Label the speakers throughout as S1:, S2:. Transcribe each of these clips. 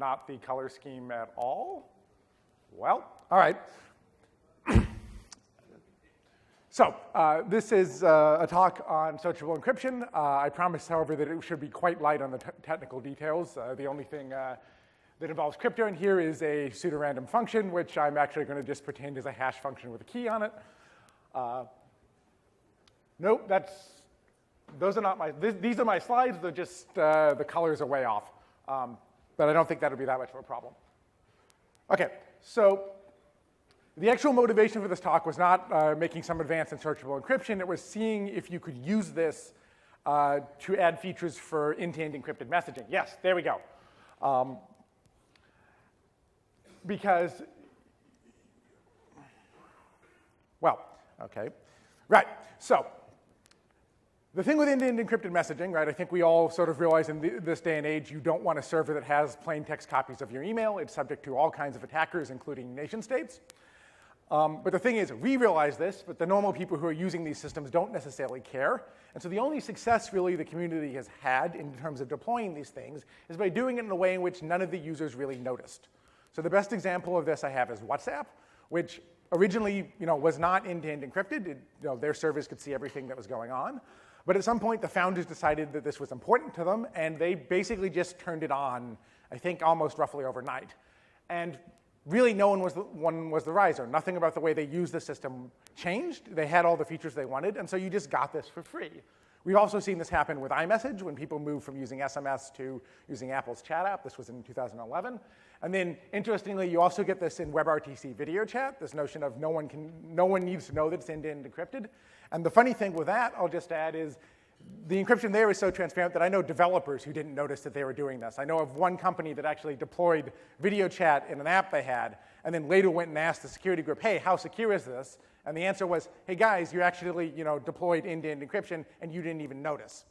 S1: not the color scheme at all. Well, all right. So this is a talk on searchable encryption. I promise, however, that it should be quite light on the technical details. The only thing that involves crypto in here is a pseudorandom function, which I'm actually going to just pretend is a hash function with a key on it. Nope, those are not my, these are my slides. They're just, the colors are way off. But I don't think that'll be that much of a problem. OK, so the actual motivation for this talk was not making some advance in searchable encryption. It was seeing if you could use this to add features for end-to-end encrypted messaging. Yes, there we go. Because, well, OK. Right, so the thing with end-to-end encrypted messaging, right, I think we all sort of realize in this day and age you don't want a server that has plain text copies of your email. It's subject to all kinds of attackers, including nation states. But the thing is, we realize this, but the normal people who are using these systems don't necessarily care. And so the only success, really, the community has had in terms of deploying these things is by doing it in a way in which none of the users really noticed. So the best example of this I have is WhatsApp, which originally was not end-to-end encrypted. Their servers could see everything that was going on. But at some point, the founders decided that this was important to them, and they basically just turned it on, I think, almost roughly overnight. And really, no one was the riser. Nothing about the way they used the system changed. They had all the features they wanted, and so you just got this for free. We've also seen this happen with iMessage when people moved from using SMS to using Apple's chat app. This was in 2011. And then, interestingly, you also get this in WebRTC video chat, this notion of no one needs to know that it's end-to-end encrypted. And the funny thing with that, I'll just add, is the encryption there is so transparent that I know developers who didn't notice that they were doing this. I know of one company that actually deployed video chat in an app they had, and then later went and asked the security group, hey, how secure is this? And the answer was, hey, guys, you actually deployed end-to-end encryption, and you didn't even notice.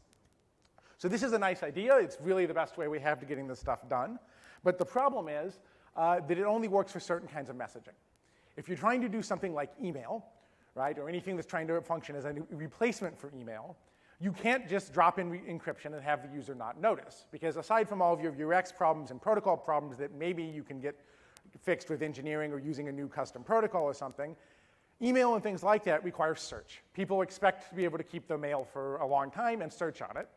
S1: So this is a nice idea. It's really the best way we have to getting this stuff done. But the problem is that it only works for certain kinds of messaging. If you're trying to do something like email, right, or anything that's trying to function as a replacement for email, you can't just drop in encryption and have the user not notice. Because aside from all of your UX problems and protocol problems that maybe you can get fixed with engineering or using a new custom protocol or something, email and things like that require search. People expect to be able to keep their mail for a long time and search on it.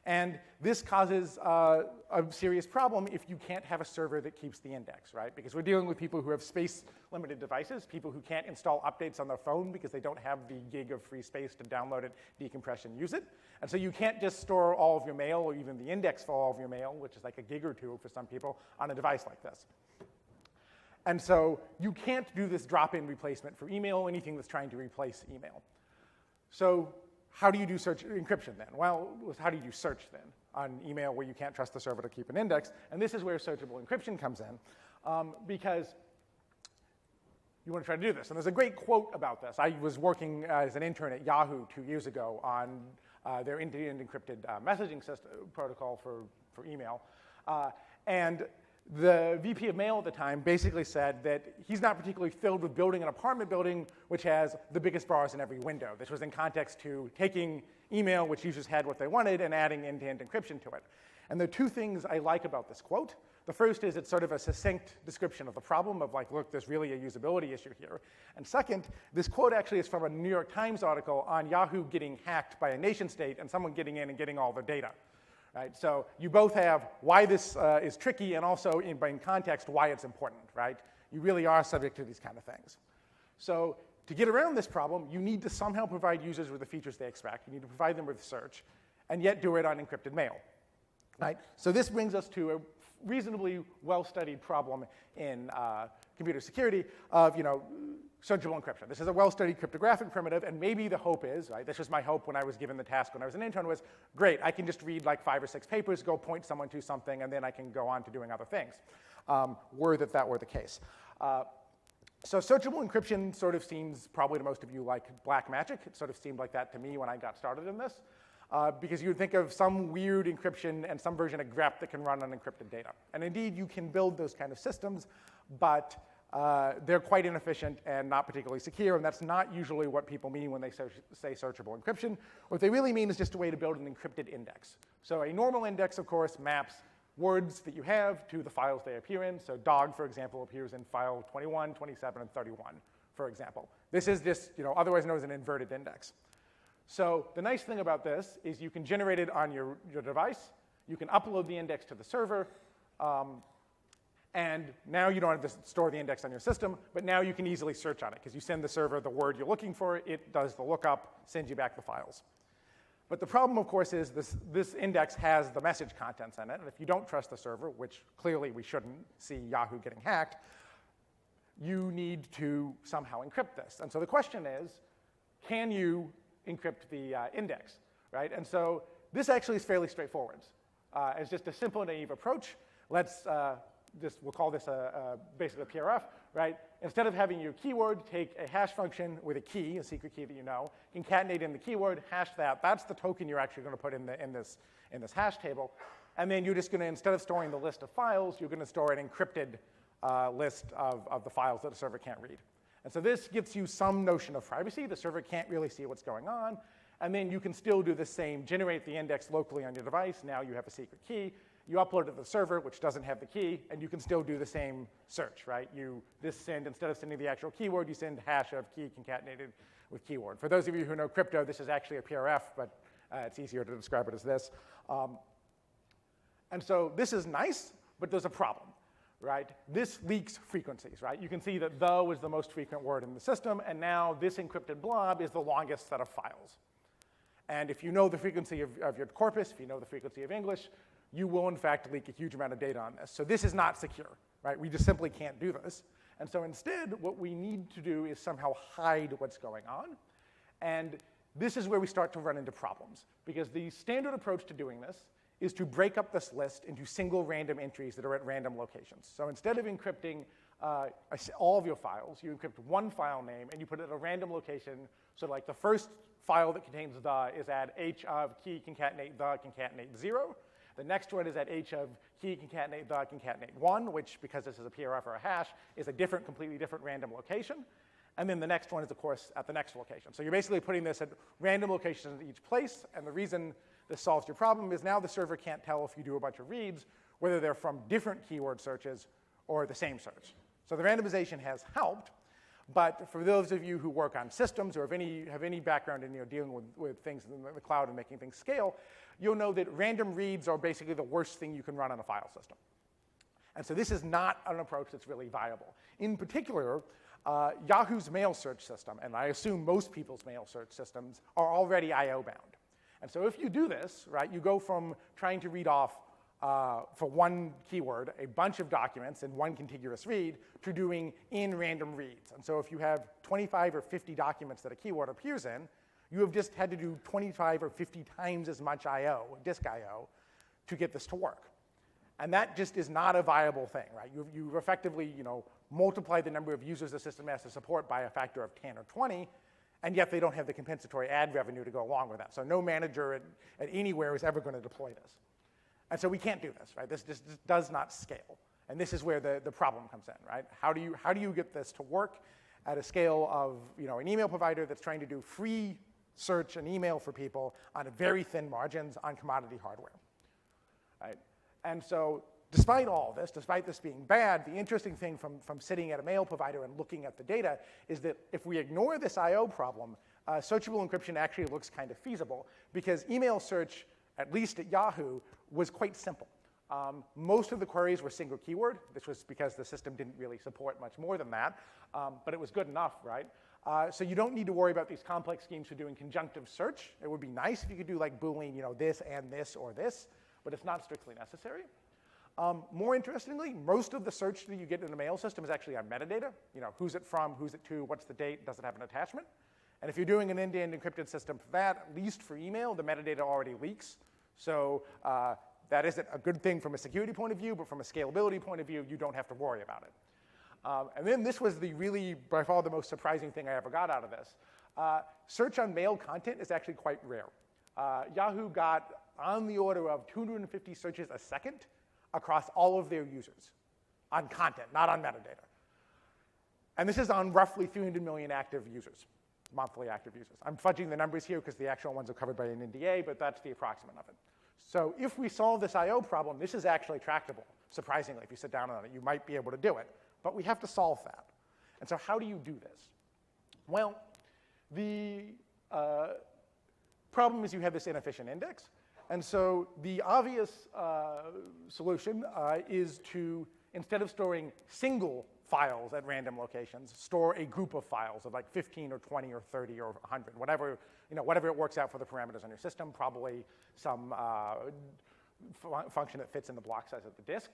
S1: And this causes a serious problem if you can't have a server that keeps the index, right? Because we're dealing with people who have space-limited devices, people who can't install updates on their phone because they don't have the gig of free space to download it, decompress, and use it. And so you can't just store all of your mail or even the index for all of your mail, which is like a gig or two for some people, on a device like this. And so you can't do this drop-in replacement for email or anything that's trying to replace email. So how do you do search encryption then? Well, how do you do search then on email where you can't trust the server to keep an index? And this is where searchable encryption comes in, because you want to try to do this. And there's a great quote about this. I was working as an intern at Yahoo 2 years ago on their end-to-end encrypted messaging system protocol for email. And the VP of mail at the time basically said that he's not particularly thrilled with building an apartment building which has the biggest bars in every window. This was in context to taking email, which users had what they wanted, and adding end-to-end encryption to it. And there are two things I like about this quote. The first is it's sort of a succinct description of the problem of like, look, there's really a usability issue here. And second, this quote actually is from a New York Times article on Yahoo getting hacked by a nation state and someone getting in and getting all their data. Right? So you both have why this is tricky and also in context why it's important. Right? You really are subject to these kind of things. So to get around this problem, you need to somehow provide users with the features they expect. You need to provide them with search, and yet do it on encrypted mail. Right? So this brings us to a reasonably well-studied problem in computer security of searchable encryption. This is a well-studied cryptographic primitive, and maybe the hope is, right, this was my hope when I was given the task when I was an intern, was, great, I can just read like 5 or 6 papers, go point someone to something, and then I can go on to doing other things, were that were the case. So searchable encryption sort of seems probably to most of you like black magic. It sort of seemed like that to me when I got started in this, because you would think of some weird encryption and some version of grep that can run unencrypted data. And indeed, you can build those kind of systems, but they're quite inefficient and not particularly secure, and that's not usually what people mean when they say searchable encryption. What they really mean is just a way to build an encrypted index. So a normal index, of course, maps words that you have to the files they appear in. So dog, for example, appears in file 21, 27, and 31, for example. This is just, otherwise known as an inverted index. So the nice thing about this is you can generate it on your device. You can upload the index to the server. And now you don't have to store the index on your system, but now you can easily search on it, because you send the server the word you're looking for, it does the lookup, sends you back the files. But the problem, of course, is this index has the message contents in it, and if you don't trust the server, which clearly we shouldn't see Yahoo getting hacked, you need to somehow encrypt this. And so the question is, can you encrypt the index, right? And so this actually is fairly straightforward. It's just a simple, naive approach. We'll call this basically a PRF, right? Instead of having your keyword, take a hash function with a key, a secret key that you know, concatenate in the keyword, hash that. That's the token you're actually going to put in this hash table. And then you're just going to, instead of storing the list of files, you're going to store an encrypted list of the files that the server can't read. And so this gives you some notion of privacy. The server can't really see what's going on. And then you can still do the same, generate the index locally on your device. Now you have a secret key. You upload it to the server, which doesn't have the key, and you can still do the same search, right? Instead of sending the actual keyword, you send hash of key concatenated with keyword. For those of you who know crypto, this is actually a PRF, but it's easier to describe it as this. And so this is nice, but there's a problem, right? This leaks frequencies, right? You can see that "the" was the most frequent word in the system, and now this encrypted blob is the longest set of files. And if you know the frequency of your corpus, if you know the frequency of English, you will, in fact, leak a huge amount of data on this. So this is not secure, right? We just simply can't do this. And so instead, what we need to do is somehow hide what's going on. And this is where we start to run into problems, because the standard approach to doing this is to break up this list into single random entries that are at random locations. So instead of encrypting all of your files, you encrypt one file name, and you put it at a random location. So like the first file that contains "the" is at h of key concatenate the concatenate 0. The next one is at h of key concatenate the concatenate 1, which, because this is a PRF or a hash, is a completely different random location. And then the next one is, of course, at the next location. So you're basically putting this at random locations in each place. And the reason this solves your problem is now the server can't tell, if you do a bunch of reads, whether they're from different keyword searches or the same search. So the randomization has helped. But for those of you who work on systems or have any background in dealing with things in the cloud and making things scale, you'll know that random reads are basically the worst thing you can run on a file system. And so this is not an approach that's really viable. In particular, Yahoo's mail search system, and I assume most people's mail search systems, are already I/O bound. And so if you do this, right, you go from trying to read off for one keyword a bunch of documents in one contiguous read to doing in random reads. And so if you have 25 or 50 documents that a keyword appears in, you have just had to do 25 or 50 times as much I/O, disk I/O, to get this to work. And that just is not a viable thing, right? You've effectively, multiplied the number of users the system has to support by a factor of 10 or 20, and yet they don't have the compensatory ad revenue to go along with that. So no manager at anywhere is ever going to deploy this. And so we can't do this, right? This just does not scale. And this is where the problem comes in, right? How do you get this to work at a scale of an email provider that's trying to do free search and email for people on very thin margins on commodity hardware, right? And so despite all this, despite this being bad, the interesting thing from sitting at a mail provider and looking at the data is that if we ignore this I/O problem, searchable encryption actually looks kind of feasible, because email search, at least at Yahoo, was quite simple. Most of the queries were single keyword. This was because the system didn't really support much more than that, but it was good enough, right? So you don't need to worry about these complex schemes for doing conjunctive search. It would be nice if you could do like Boolean, this and this or this, but it's not strictly necessary. More interestingly, most of the search that you get in a mail system is actually on metadata. Who's it from, who's it to, what's the date, does it have an attachment? And if you're doing an end-to-end encrypted system for that, at least for email, the metadata already leaks. So that isn't a good thing from a security point of view, but from a scalability point of view, you don't have to worry about it. And then this was the really, by far, the most surprising thing I ever got out of this. Search on mail content is actually quite rare. Yahoo got on the order of 250 searches a second across all of their users on content, not on metadata. And this is on roughly 300 million active users, monthly active users. I'm fudging the numbers here because the actual ones are covered by an NDA, but that's the approximate of it. So if we solve this I/O problem, this is actually tractable. Surprisingly, if you sit down on it, you might be able to do it. But we have to solve that. And so how do you do this? Well, the problem is you have this inefficient index. And so the obvious solution is to, instead of storing single files at random locations, store a group of files of like 15 or 20 or 30 or 100, whatever it works out for the parameters on your system, probably some function that fits in the block size of the disk.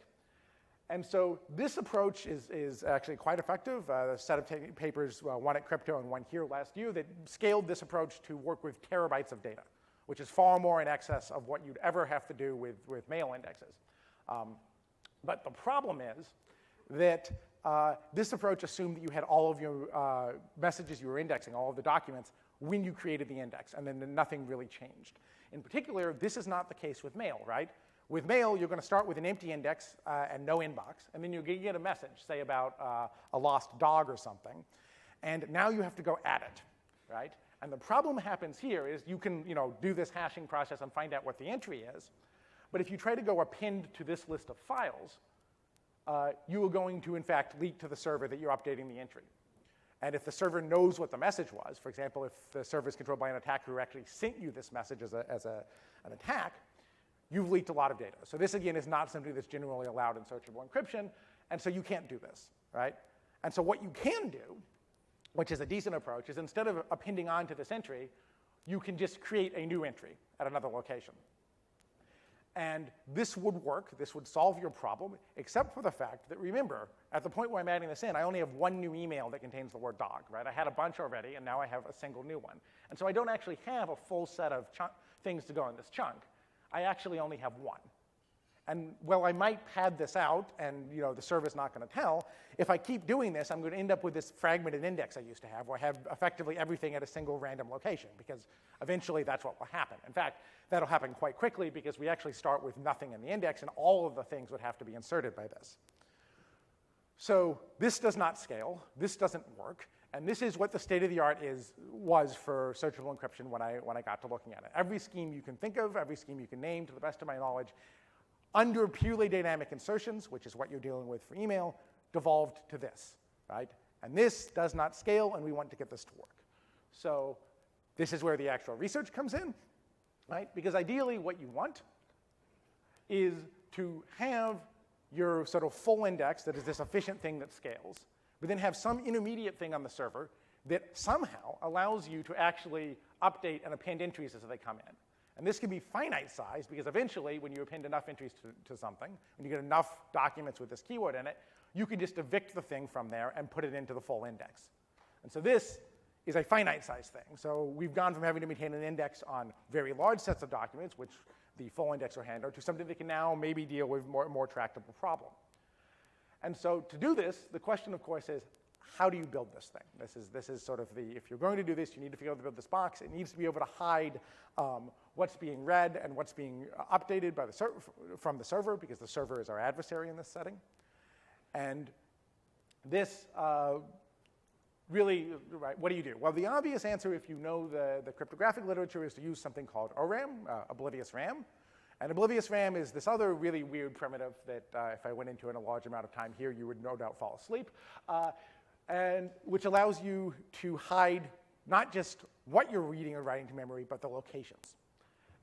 S1: And so this approach is actually quite effective. A set of papers, one at Crypto and one here last year, that scaled this approach to work with terabytes of data, which is far more in excess of what you'd ever have to do with mail indexes. But the problem is that this approach assumed that you had all of your messages you were indexing, all of the documents, when you created the index, and then nothing really changed. In particular, this is not the case with mail, right? With mail, you're going to start with an empty index and no inbox, and then you get a message, say about a lost dog or something, and now you have to go add it, right? And the problem happens here is you can do this hashing process and find out what the entry is, but if you try to go append to this list of files, you are going to, in fact, leak to the server that you're updating the entry. And if the server knows what the message was, for example, if the server is controlled by an attacker who actually sent you this message as an attack, you've leaked a lot of data. So this, again, is not something that's generally allowed in searchable encryption, and so you can't do this, right? And so what you can do, which is a decent approach, is instead of appending onto this entry, you can just create a new entry at another location. And this would work. This would solve your problem, except for the fact that, remember, at the point where I'm adding this in, I only have one new email that contains the word dog, right? I had a bunch already, and now I have a single new one. And so I don't actually have a full set of things to go in this chunk. I actually only have one. And while I might pad this out, and the server's not going to tell, if I keep doing this, I'm going to end up with this fragmented index I used to have, where I have effectively everything at a single random location, because eventually that's what will happen. In fact, that'll happen quite quickly, because we actually start with nothing in the index, and all of the things would have to be inserted by this. So this does not scale. This doesn't work. And this is what the state of the art was for searchable encryption when I got to looking at it. Every scheme you can think of, every scheme you can name, to the best of my knowledge, under purely dynamic insertions, which is what you're dealing with for email, devolved to this, right? And this does not scale, and we want to get this to work. So this is where the actual research comes in, right? Because ideally what you want is to have your sort of full index that is this efficient thing that scales, but then have some intermediate thing on the server that somehow allows you to actually update and append entries as they come in. And this can be finite size, because eventually, when you append enough entries to something, when you get enough documents with this keyword in it, you can just evict the thing from there and put it into the full index. And so this is a finite size thing. So we've gone from having to maintain an index on very large sets of documents, which the full index will handle, to something that can now maybe deal with more tractable problem. And so to do this, the question, of course, is how do you build this thing? This is sort of if you're going to do this, you need to be able to build this box. It needs to be able to hide what's being read and what's being updated by from the server, because the server is our adversary in this setting. And this really, right, what do you do? Well, the obvious answer, if you know the cryptographic literature, is to use something called ORAM, Oblivious RAM. And Oblivious RAM is this other really weird primitive that if I went into in a large amount of time here, you would no doubt fall asleep, and which allows you to hide not just what you're reading or writing to memory, but the locations.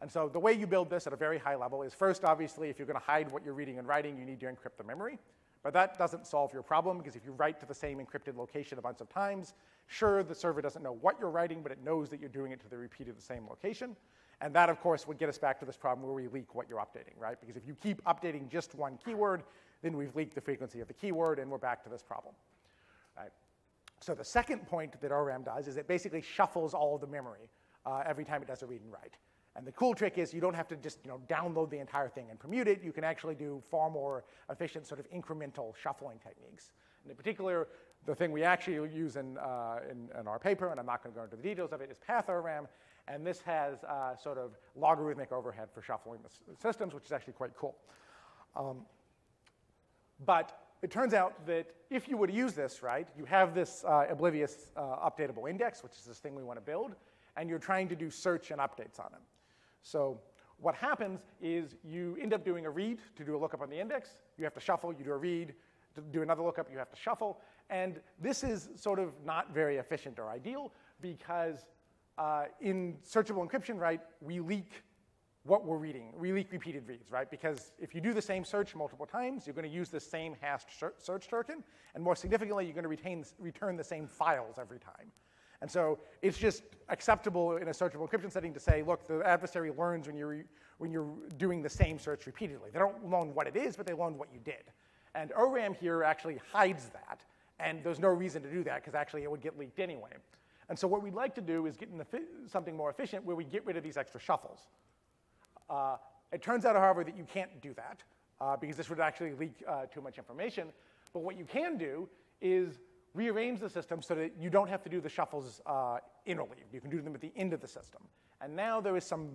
S1: And so the way you build this at a very high level is first, obviously, if you're going to hide what you're reading and writing, you need to encrypt the memory. But that doesn't solve your problem, because if you write to the same encrypted location a bunch of times, sure, the server doesn't know what you're writing, but it knows that you're doing it to the repeat of the same location. And that, of course, would get us back to this problem where we leak what you're updating, right? Because if you keep updating just one keyword, then we've leaked the frequency of the keyword, and we're back to this problem, right? So the second point that ORAM does is it basically shuffles all of the memory every time it does a read and write. And the cool trick is you don't have to just download the entire thing and permute it. You can actually do far more efficient sort of incremental shuffling techniques. And in particular, the thing we actually use in our paper, and I'm not going to go into the details of it, is path ORAM. And this has sort of logarithmic overhead for shuffling the systems, which is actually quite cool. But it turns out that if you were to use this, right, you have this Oblivious updatable index, which is this thing we want to build, and you're trying to do search and updates on it. So what happens is you end up doing a read to do a lookup on the index. You have to shuffle, you do a read. To do another lookup, you have to shuffle. And this is sort of not very efficient or ideal because in searchable encryption, right, we leak what we're reading. We leak repeated reads, right? Because if you do the same search multiple times, you're going to use the same hashed search token. And more significantly, you're going to return the same files every time. And so it's just acceptable in a searchable encryption setting to say, look, the adversary learns when you're doing the same search repeatedly. They don't learn what it is, but they learn what you did. And ORAM here actually hides that. And there's no reason to do that, because actually it would get leaked anyway. And so what we'd like to do is get into something more efficient where we get rid of these extra shuffles. It turns out, however, that you can't do that, because this would actually leak too much information. But what you can do is rearrange the system so that you don't have to do the shuffles interleaved. You can do them at the end of the system. And now there is some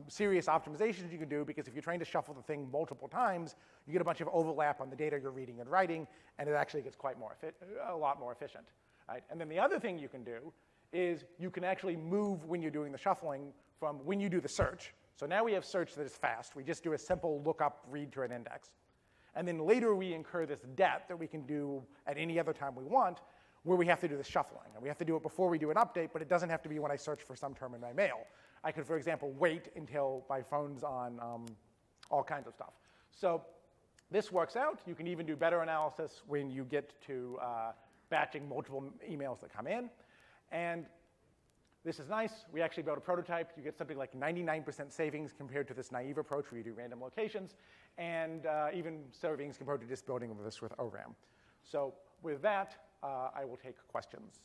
S1: serious optimizations you can do, because if you're trying to shuffle the thing multiple times, you get a bunch of overlap on the data you're reading and writing, and it actually gets a lot more efficient. Right? And then the other thing you can do is you can actually move when you're doing the shuffling from when you do the search. So now we have search that is fast. We just do a simple lookup read to an index. And then later we incur this debt that we can do at any other time we want, where we have to do the shuffling. And we have to do it before we do an update, but it doesn't have to be when I search for some term in my mail. I could, for example, wait until my phone's on all kinds of stuff. So this works out. You can even do better analysis when you get to batching multiple emails that come in. And this is nice. We actually built a prototype. You get something like 99% savings compared to this naive approach where you do random locations, and even savings compared to just building this with ORAM. So with that, I will take questions.